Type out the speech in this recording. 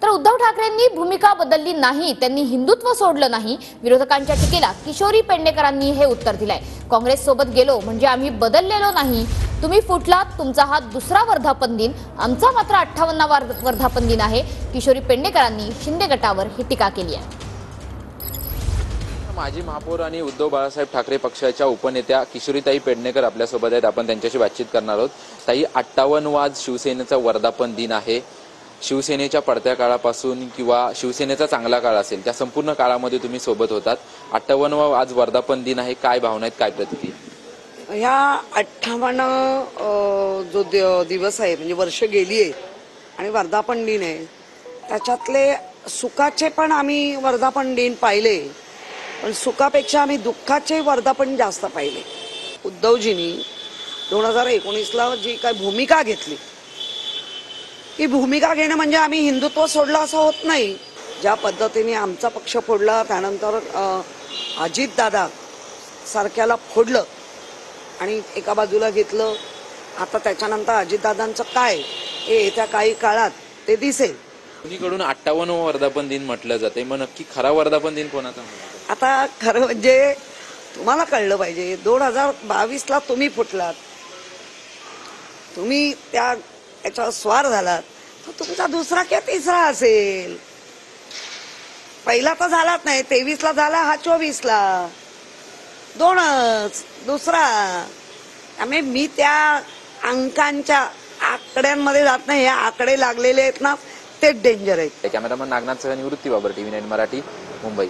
तर उद्धव ठाकरेंनी भूमिका बदलली नाही, त्यांनी हिंदुत्व सोडलं नाही। विरोधकांच्या टीकेला किशोरी पेडणेकरांनी हे उत्तर दिलंय। काँग्रेस सोबत गेलो म्हणजे आम्ही बदललेलो नाही। तुम्ही फुटलात, तुमचा हा दुसरा वर्धापन दिन, आमचा मात्र 58वा वर्धापन दिन आहे। किशोरी पेडणेकरांनी शिंदे गटावर ही टीका केली आहे। माजी महापौर आणि उद्धव बाळासाहेब ठाकरे पक्षाच्या उपनेत्या किशोरीताई पेडणेकर आपल्यासोबत आहेत। आपण त्यांच्याशी बातचीत करणार आहोत। ताई, 58वा वर्धापन वर्धापन दिन आहे। शिवसेनेच्या पडत्या काळापासून किंवा शिवसेनेचा चांगला काळ असेल त्या संपूर्ण काळामध्ये तुम्ही सोबत होतात। 58वा आज वर्धापन दिन आहे, काय भावना आहेत, काय प्रतिक्रिया? ह्या 58 जो दिवस आहे म्हणजे वर्ष गेली आहे आणि वर्धापन दिन आहे, त्याच्यातले सुखाचे पण आम्ही वर्धापन दिन पाहिले, पण सुखापेक्षा आम्ही दुःखाचे वर्धापन जास्त पाहिले। उद्धवजींनी 2019ला जी काय भूमिका घेतली, ही भूमिका घेणं म्हणजे आम्ही हिंदुत्व सोडलं असं होत नाही। ज्या पद्धतीने आमचा पक्ष फोडला, त्यानंतर अजितदादा सारख्याला फोडलं आणि एका बाजूला घेतलं, आता त्याच्यानंतर अजितदादांचं काय हे येत्या काही काळात ते दिसेल। कुणीकडून 58वा वर्धापन दिन म्हटलं जाते, मग नक्की खरा वर्धापन दिन कोणाचा? आता खरं म्हणजे तुम्हाला कळलं पाहिजे, 2022ला तुम्ही फुटलात, तुम्ही त्या याचा स्वार झालात, तर तुमचा दुसरा किंवा तिसरा असेल। पहिला तर झालाच नाही, 23ला झाला, हा 24ला, दोनच दुसरा। त्यामुळे मी त्या अंकांच्या आकड्यांमध्ये जात नाही। हे आकडे लागलेले आहेत ना, तेच डेंजर आहेत। कॅमेरामन नागनाथ सह निवृत्ती बाबर, TV9 मराठी, मुंबई।